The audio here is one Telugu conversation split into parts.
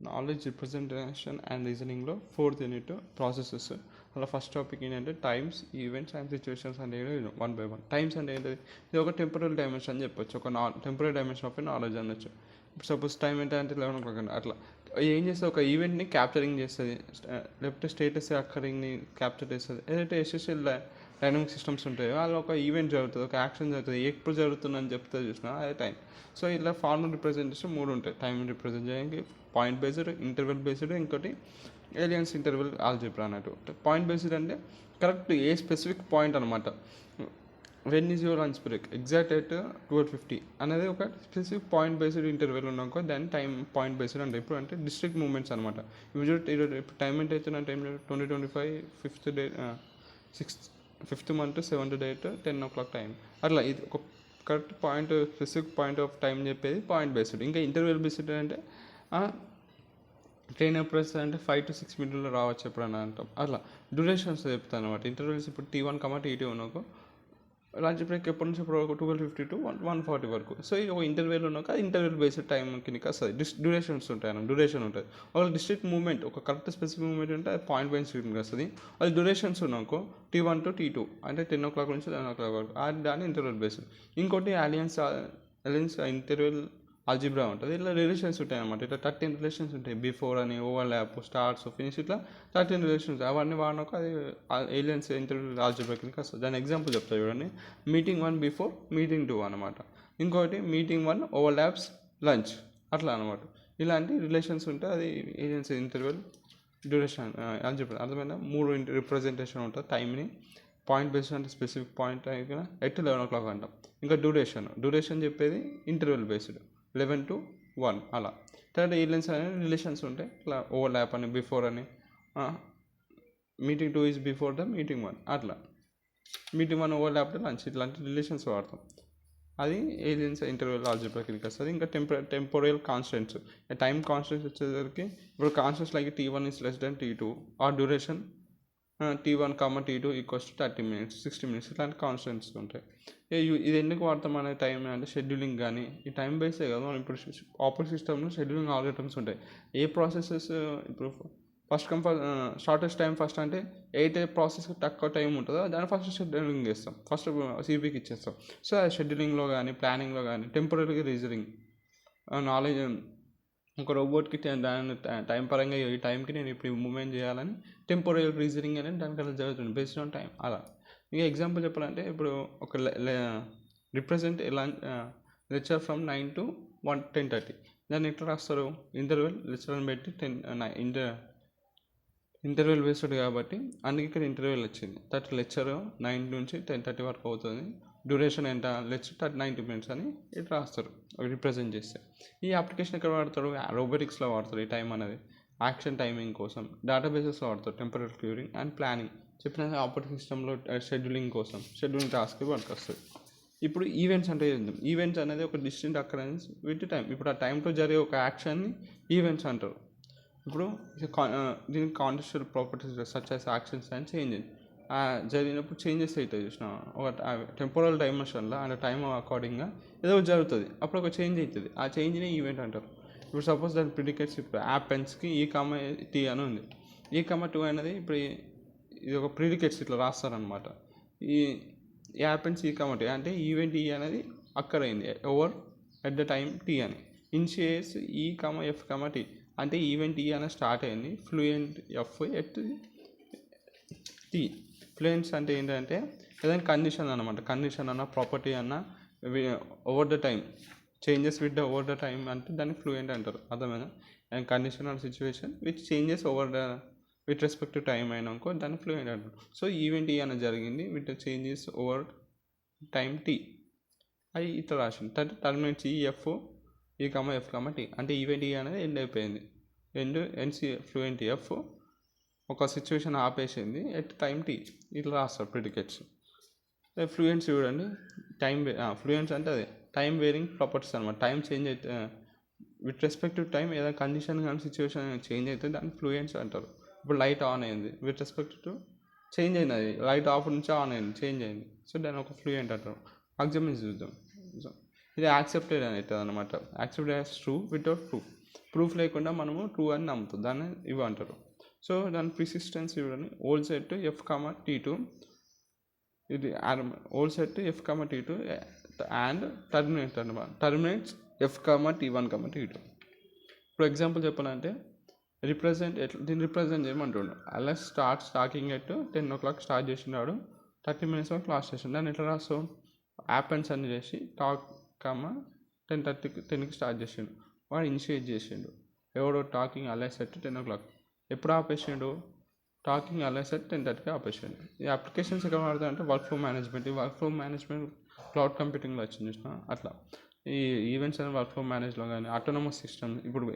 నాలెడ్జ్ రిప్రజెంటేషన్ అండ్ రీజనింగ్లో 4th యూనిట్ ప్రాసెసెస్. అలా ఫస్ట్ టాపిక్ ఏంటంటే టైమ్స్, ఈవెంట్స్ అండ్ సిచ్యువేషన్స్ అంటే వన్ బై వన్. టైమ్స్ అంటే ఏంటది? ఇది ఒక టెంపరరీ డైమెన్షన్ అని చెప్పొచ్చు, ఒక టెంపరరీ డైమెన్షన్ ఆఫ్ నాలెడ్జ్ అనొచ్చు. ఇప్పుడు సపోజ్ టైం ఏంటంటే 11 o'clock అండి. అట్లా ఏం చేస్తుంది? ఒక ఈవెంట్ని క్యాప్చరింగ్ చేస్తుంది, లేకపోతే స్టేటస్ అక్కరింగ్ని క్యాప్చర్ చేస్తుంది. ఏదైతే ఎస్ఎస్ఎల్ డైనమిక్ సిస్టమ్స్ ఉంటాయో అలా ఒక ఈవెంట్ జరుగుతుంది, ఒక యాక్షన్ జరుగుతుంది, ఎప్పుడు జరుగుతుందని చెప్తే చూసినా అదే టైం. సో ఇలా ఫార్మల్ రిప్రజెంటేషన్ 3 ఉంటాయి టైం రిప్రజెంట్ చేయడానికి: పాయింట్ బేస్డ్, ఇంటర్వెల్ బేస్డ్, ఇంకోటి ఏలియన్స్ ఇంటర్వెల్ ఆల్జీబ్రా అన్నట్టు. పాయింట్ బేస్డ్ అంటే కరెక్ట్ ఏ స్పెసిఫిక్ పాయింట్ అనమాట. When is your lunch break, exact at 12:50 అనేది ఒక స్పెసిఫిక్ పాయింట్ బేస్డ్ ఇంటర్వెల్ ఉన్నాకో దాన్ని టైం పాయింట్ బేస్డ్ అంటే. ఇప్పుడు అంటే డిస్ట్రిక్ట్ మూమెంట్స్ అనమాట. ఇప్పుడు టైం ఎంత అవుతున్న time 2025 5th month 7th date 10 o'clock time. అట్లా ఇది ఒక correct point, specific point of time చెప్పేది పాయింట్ బేస్డ్. ఇంకా ఇంటర్వెల్ బేస్డ్ అంటే ట్రైన్ ఎప్పుడు వస్తుంది అంటే 5 to 6 minutes రావచ్చు ఎప్పుడన్నా అంటాం. అట్లా డ్యూరేషన్స్ చెప్తాను అనమాట. ఇంటర్వెల్స్ ఇప్పుడు T1, T2 ఉన్నాకు లంచ్ బ్రేక్ ఎప్పటి నుంచి ఎప్పుడు వరకు 12:50 to 1:40 వరకు. సో ఇది ఒక ఇంటర్వెల్ ఉన్నాక ఇంటర్వెల్ బేస్డ్ టైం కిందకి వస్తుంది. డ్యూరేషన్స్ ఉంటాయి అన్న, డ్యూరేషన్ ఉంటుంది. ఒక డిస్ట్రిక్ట్ మూవ్మెంట్, ఒక కరెక్ట్ స్పెసిఫిక్ మూవ్మెంట్ ఉంటే అది పాయింట్ బేస్డ్ కిందకి వస్తుంది. అది డ్యూరేషన్స్ ఉన్నాకో T1 to T2 అంటే 10 o'clock నుంచి 11 o'clock వరకు, దాన్ని ఇంటర్వెల్ బేస్డ్. ఇంకోటి అలియన్స్ ఇంటర్వెల్ ఆల్జీబ్రా ఉంటుంది. ఇట్లా రిలేషన్స్ ఉంటాయి అనమాట. ఇట్లా 13 రిలేషన్స్ ఉంటాయి. బిఫోర్ అని, ఓవర్లాప్, స్టార్ట్స్, ఫినిష్, ఇట్లా 13 రిలేషన్స్. అవన్నీ వాడినాక అది ఏలియన్స్ ఇంటర్వ్యూ ఆల్జీబ్రా కిందకి వస్తుంది. దాని ఎగ్జాంపుల్ చెప్తా చూడండి. మీటింగ్ 1 బిఫోర్, మీటింగ్ 2 అనమాట. ఇంకోటి మీటింగ్ 1 ఓవర్లాప్స్ లంచ్, అట్లా అనమాట. ఇలాంటి రిలేషన్స్ ఉంటే అది ఏలియన్స్ ఇంటర్వెల్ డ్యూరేషన్ ఆల్జీబ్రా. అర్థమైనా? 3 రిప్రజెంటేషన్ ఉంటుంది టైంని. పాయింట్ బేస్డ్ అంటే స్పెసిఫిక్ పాయింట్ అయినా ఎట్ 11 o'clock అంటాం. ఇంకా డ్యూరేషన్ చెప్పేది ఇంటర్వెల్ బేస్డ్ 11 to 1 అలా. తర్వాత ఏలియన్స్ అనేది రిలేషన్స్ ఉంటాయి. ఇట్లా ఓవర్లాప్ అని, బిఫోర్ అని, meeting 2 is before the meeting 1 అట్లా. మీటింగ్ 1 ఓవర్లాప్ లంచ్, ఇట్లాంటి రిలేషన్స్ వాడతాం. అది ఏలియన్స్ ఇంటర్వెల్ ఆల్జీబ్రా కిందకి వస్తుంది. ఇంకా టెంపోరల్ కాన్స్టెంట్స్, టైం కాన్స్టెంట్స్ వచ్చేసరికి ఇప్పుడు constants like T1 is less than T2 or duration T1, T2 equals to 30 minutes, 60 minutes, ఇట్లాంటి కాన్స్టెంట్స్ ఉంటాయి. ఇది ఎందుకు వాడతాం అనే టైం అంటే షెడ్యూలింగ్ కానీ, ఈ టైం బేసే కదా. మనం ఇప్పుడు ఆపరేటింగ్ సిస్టమ్లో షెడ్యూలింగ్ ఆల్గరిథమ్స్ ఉంటాయి. ఏ ప్రాసెసెస్ ఇప్పుడు షార్టెస్ట్ టైం ఫస్ట్ అంటే ఏ ప్రాసెస్కి తక్కువ టైం ఉంటుందో దాన్ని ఫస్ట్ షెడ్యూలింగ్ చేస్తాం, ఫస్ట్ సిపికి ఇచ్చేస్తాం. సో ఆ షెడ్యూలింగ్లో కానీ, ప్లానింగ్లో కానీ, టెంపరీ రీజనింగ్ నాలెడ్జ్, ఒక రోబోట్కి దాని టైం పరంగా ఈ టైంకి నేను ఇప్పుడు మూవ్మెంట్ చేయాలని టెంపరీ రీజనింగ్ అనేది దానికన్నా జరుగుతుంది బేస్డ్ ఆన్ టైం. అలా ఇంకా ఎగ్జాంపుల్ చెప్పాలంటే ఇప్పుడు ఒక రిప్రజెంట్ లెక్చర్ ఫ్రమ్ 9 to 10:30 దాన్ని ఎట్లా రాస్తారు? ఇంటర్వెల్ లెక్చర్ని పెట్టి ఇంటర్వెల్ బేస్డ్ కాబట్టి అందుకే ఇక్కడ ఇంటర్వెల్ వచ్చింది. లెక్చర్ 9 నుంచి 10:30 వరకు అవుతుంది. డ్యూరేషన్ ఎంత? లెక్చర్ 90 minutes అని ఇట్లా రాస్తారు రిప్రజెంట్ చేస్తే. ఈ అప్లికేషన్ ఎక్కడ వాడతారు? రోబోటిక్స్లో వాడతారు ఈ టైం అనేది. యాక్షన్ టైమింగ్ కోసం డేటాబేసెస్లో వాడతారు. టెంపరీ క్యూరింగ్ అండ్ ప్లానింగ్ చెప్పిన ఆపరేటింగ్ సిస్టంలో షెడ్యూలింగ్ కోసం, షెడ్యూలింగ్ టాస్క్ వర్క్ వస్తుంది. ఇప్పుడు ఈవెంట్స్ అంటే ఏంటి? ఈవెంట్స్ అనేది ఒక డిస్టింక్ట్ అకరెన్స్ విత్ టైం. ఇప్పుడు ఆ టైంతో జరిగే ఒక యాక్షన్ని ఈవెంట్స్ అంటారు. ఇప్పుడు దీనికి contextual properties such as actions and changes జరిగినప్పుడు చేంజెస్ అవుతాయి చూసిన ఒక టెంపోరల్ డైమెన్షన్లో అండ్ టైం అకార్డింగ్గా ఏదో జరుగుతుంది, అప్పుడు ఒక చేంజ్ అవుతుంది. ఆ చేంజ్ని ఈవెంట్ అంటారు. ఇప్పుడు సపోజ్ దాని ప్రిడికేట్స్ ఇప్పుడు యాపెన్స్కి E, అని ఉంది. E, 2 అనేది ఇప్పుడు ఇది ఒక ప్రిడికేట్స్ ఇట్లా రాస్తారనమాట. ఈ యాపెన్స్ E, అంటే ఈవెంట్ E అనేది అక్కర్ అయింది over at the time T అని. ఇనిషియేట్స్ E, F, T అంటే ఈవెంట్ E అనేది స్టార్ట్ అయింది fluent F at T. Fluents అంటే ఏంటంటే ఏదైనా కండిషన్ అనమాట. కండిషన్ అన్న, ప్రాపర్టీ అన్న, over the time changes with the over the time అంటే దాన్ని ఫ్లూయెంట్ అంటారు. అర్థమైనా? And condition or situation which changes over the with respect to time అయినాకో దాన్ని ఫ్లూయెంట్ అంటారు. సో ఈవెంట్ E అనేది జరిగింది with changes over time T. అది ఇట్లా రాసింది. టర్మినేట్స్ F, F, T అంటే ఈవెంట్ E అనేది ఎండ్ అయిపోయింది. ఫ్లూయెంట్ F ఒక సిచ్యువేషన్ ఆపేసింది ఎట్ టైం T. ఇట్లా రాస్తారు ప్రిడికేట్స్. ఫ్లూయెంట్స్ చూడండి. ఫ్లూయెంట్స్ అంటే అదే టైం వేరింగ్ ప్రాపర్టీస్ అనమాట. టైం చేంజ్ అయితే విత్ రెస్పెక్ట్ టు టైం ఏదైనా కండిషన్ కానీ సిచ్యువేషన్ చేంజ్ అయితే దాన్ని ఫ్లూయెంట్స్ అంటారు. ఇప్పుడు లైట్ ఆన్ అయింది, విత్ రెస్పెక్ట్ టు చేంజ్ అయింది, అది లైట్ ఆఫ్ నుంచి ఆన్ అయింది, చేంజ్ అయింది. సో దాన్ని ఒక ఫ్లూయెంట్ అంటారు. ఎగ్జాంపుల్స్ చూద్దాం. సో ఇది యాక్సెప్టెడ్ అని అవుతుంది అనమాట. Accepted as true without proof. Proof లేకుండా మనము ట్రూ అని నమ్ముతాం, దాన్ని ఇవి అంటారు. సో దాని ప్రిసిస్టెన్స్ ఇవ్వని ఓల్డ్ సెట్ F, T2 ఇది old set F, T2 and terminate అనమాట, టర్మినేట్స్ F, T1, T2. ఇప్పుడు ఎగ్జాంపుల్ చెప్పాలంటే దీన్ని రిప్రజెంట్ చేయమంటుండు. అలా స్టార్టింగ్ ఎట్ 10 o'clock స్టార్ట్ చేసినాడు, 30 minutes వరకు క్లాస్ చేసిండు. దాన్ని ఎట్లా రాస్తావు? యాపెన్స్ అని చేసి టాక్ 10:30కి స్టార్ట్ చేసిండు, వాడు ఇనిషియేట్ చేసిండు. ఎవడో టాకింగ్ అలైస్ ఎట్ 10 o'clock. ఎప్పుడు ఆపేసిండు? టాకింగ్ అలైస్ ఎట్ 10:30కి ఆపేసిండు. ఈ అప్లికేషన్స్ ఎక్కడ వాడతాయంటే వర్క్ ఫ్లో మేనేజ్మెంట్. ఈ వర్క్ ఫ్లో మేనేజ్మెంట్ క్లౌడ్ కంప్యూటింగ్లో వచ్చింది చూసిన అట్లా. ఈ ఈవెంట్స్ అనేది వర్క్ ఫ్లో మేనేజ్లో కానీ, ఆటోనమస్ సిస్టమ్, ఇప్పుడు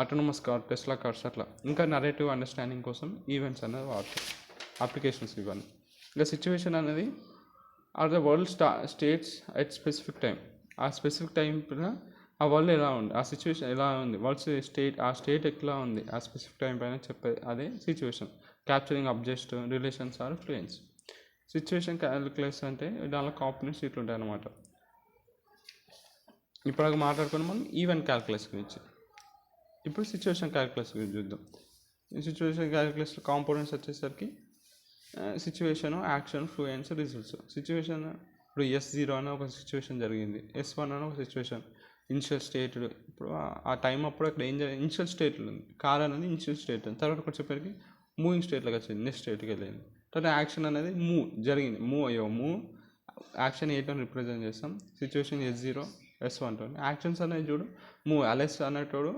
ఆటోనమస్ కార్, టెస్లా కార్స్ అట్లా ఇంకా నరేటివ్ అండర్స్టాండింగ్ కోసం ఈవెంట్స్ అనేది వాడతారు అప్లికేషన్స్ ఇవన్నీ. ఇంకా సిచ్యువేషన్ అనేది or the world states at specific time. ఆ స్పెసిఫిక్ టైం ఆ వరల్డ్ ఎలా ఉంది, ఆ సిచ్యువేషన్ ఎలా ఉంది, వరల్డ్ స్టేట్ ఆ స్టేట్ ఎట్లా ఉంది ఆ స్పెసిఫిక్ టైం పైన చెప్పే అదే situation. Capturing object, relations or fluents. Situation calculus అంటే దానిలో కాంపోనెంట్స్ ఇట్లుంటాయి అన్నమాట. ఇప్పుడు మాట్లాడుకుని మనం ఈవెంట్ క్యాలిక్యులస్ గురించి. ఇప్పుడు సిచ్యువేషన్ క్యాలిక్యులస్ గురించి చూద్దాం. ఈ సిచ్యువేషన్ క్యాలిక్యులస్లో కాంపోనెంట్స్ వచ్చేసరికి situation, action, fluency, results. Situation ఇప్పుడు S0 అనే ఒక సిచ్యువేషన్ జరిగింది, S1 అనే ఒక సిచ్యువేషన్, ఇనిషియల్ స్టేట్. ఇప్పుడు ఆ టైం అప్పుడు అక్కడ ఏం జరిగింది, ఇనిషియల్ స్టేట్లో ఉంది, కార్ అనేది ఇనిషియల్ స్టేట్. తర్వాత వచ్చేసరికి మూవింగ్ స్టేట్లోకి వచ్చింది, నెక్స్ట్ స్టేట్కి వెళ్ళింది. తర్వాత యాక్షన్ అనేది జరిగింది, యాక్షన్ ఏటో రిప్రజెంట్ చేస్తాం. సిచ్యువేషన్ S0, S1 యాక్షన్స్ అనేది చూడు, అలెస్ అనేటోడు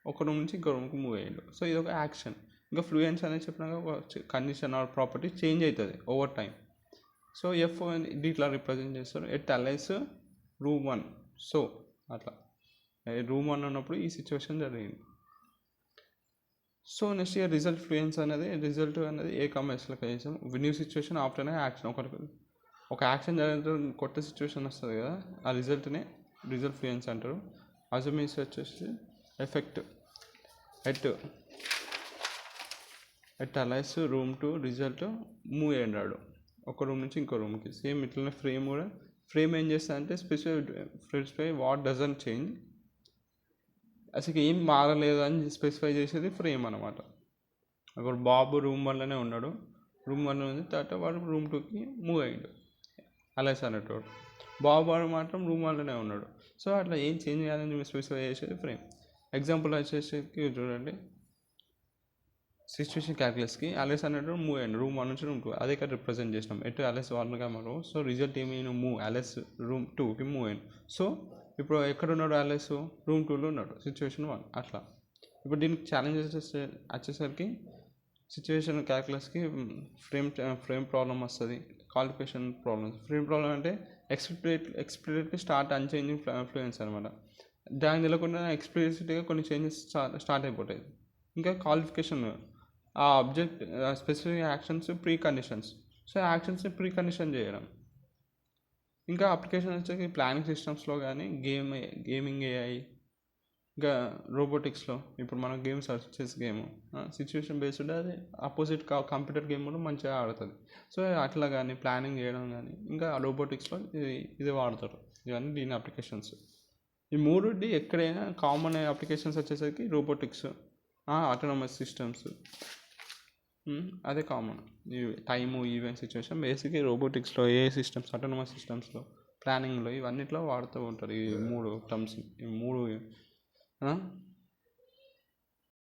ఒక రూమ్ నుంచి ఇంకో రూమ్కి మూవ్ అయ్యాడు, సో ఇది ఒక యాక్షన్. ఇంకా ఫ్లూయెన్స్ అనేది చెప్పినాక ఒక కండిషన్ ఆర్ ప్రాపర్టీ చేంజ్ అవుతుంది ఓవర్ టైం. సో F ఇట్లా రిప్రజెంట్ చేస్తారు, ఎట్ అలైస్ రూమ్ 1. సో అట్లా రూమ్ 1 ఉన్నప్పుడు ఈ సిచ్యువేషన్ జరిగింది. So next year result fluency అనేది A, S చేసాం. New situation after action. ఒక యాక్షన్ జరిగిన కొత్త సిచ్యువేషన్ వస్తుంది కదా, ఆ రిజల్ట్నే రిజల్ట్ ఫ్లూయెన్స్ అంటారు. అజమీస్ వచ్చేసి effect at Alice room 2 result move అయ్యాడు ఒక రూమ్ నుంచి ఇంకో రూమ్కి. సేమ్ ఇట్లనే ఫ్రేమ్ కూడా, ఫ్రేమ్ ఏం చేస్తా అంటే స్పెసిఫై వాట్ డజంట్ చేంజ్, అసలు ఏం మారలేదు అని స్పెసిఫై చేసేది ఫ్రేమ్ అనమాట. అక్కడ బాబు రూమ్ 1లోనే ఉన్నాడు, రూమ్ 1 ఉంది, తర్వాత వాడు రూమ్ 2కి మూవ్ అయ్యాడు అలైస్ అనేటోడు. బాబు వాడు మాత్రం రూమ్ 1లోనే ఉన్నాడు. సో అట్లా ఏం చేంజ్ కాదని స్పెసిఫై చేసేది ఫ్రేమ్. ఎగ్జాంపుల్ వచ్చేసి చూడండి, సిచ్యువేషన్ క్యాలిక్యులస్కి అలైస్ అనేటప్పుడు మూవ్ అయ్యండి రూమ్ 1 నుంచి రూమ్ 2, అదే ఇక్కడ రిప్రజెంట్ చేసినాం. ఎటు అలైస్ 1గా మనం, సో రిజల్ట్ ఏమైనా అలైస్ రూమ్ 2కి మూవ్ అయ్యింది. సో ఇప్పుడు ఎక్కడ ఉన్నాడు అలైస్? రూమ్ 2లో ఉన్నాడు, సిచ్యువేషన్ 1 అట్లా. ఇప్పుడు దీనికి ఛాలెంజెస్ వచ్చేసరికి సిచ్యువేషన్ క్యాలిక్యులస్కి ఫ్రేమ్ ప్రాబ్లం వస్తుంది, క్వాలిఫికేషన్ ప్రాబ్లమ్స్. ఫ్రేమ్ ప్రాబ్లం అంటే ఎక్స్ప్లిసిట్లీ స్టార్ట్ అన్చేంజింగ్ ఫ్లూయెన్స్ అనమాట. దానికి తెలియకుండా ఎక్స్ప్లిసిట్గా కొన్ని చేంజెస్ స్టార్ట్ అయిపోతాయి. ఇంకా క్వాలిఫికేషన్, ఆ object specific actions pre conditions, so యాక్షన్స్ని ప్రీ కండిషన్ చేయడం. ఇంకా అప్లికేషన్ వచ్చేసి ప్లానింగ్ సిస్టమ్స్లో కానీ, గేమింగ్ AI, ఇంకా రోబోటిక్స్లో ఇప్పుడు మనం గేమ్ సర్చ్ చేసే గేమ్ సిచ్యువేషన్ బేస్డ్, అది అపోజిట్ కంప్యూటర్ గేమ్ కూడా మంచిగా ఆడుతుంది. సో అట్లా కానీ ప్లానింగ్ చేయడం కానీ, ఇంకా రోబోటిక్స్లో ఇది వాడతారు. ఇవన్నీ దీని అప్లికేషన్స్. ఈ మూడుది ఎక్కడైనా కామన్ అప్లికేషన్స్ వచ్చేసరికి రోబోటిక్స్, ఆటోనమస్ సిస్టమ్స్, అదే కామన్. ఈ టైము, ఈవెంట్, సిచ్యువేషన్ బేసిక్గా రోబోటిక్స్లో, ఏ సిస్టమ్స్, ఆటోనమస్ సిస్టమ్స్లో, ప్లానింగ్లో, ఇవన్నిట్లో వాడుతూ ఉంటారు ఈ 3 టర్మ్స్. ఈ 3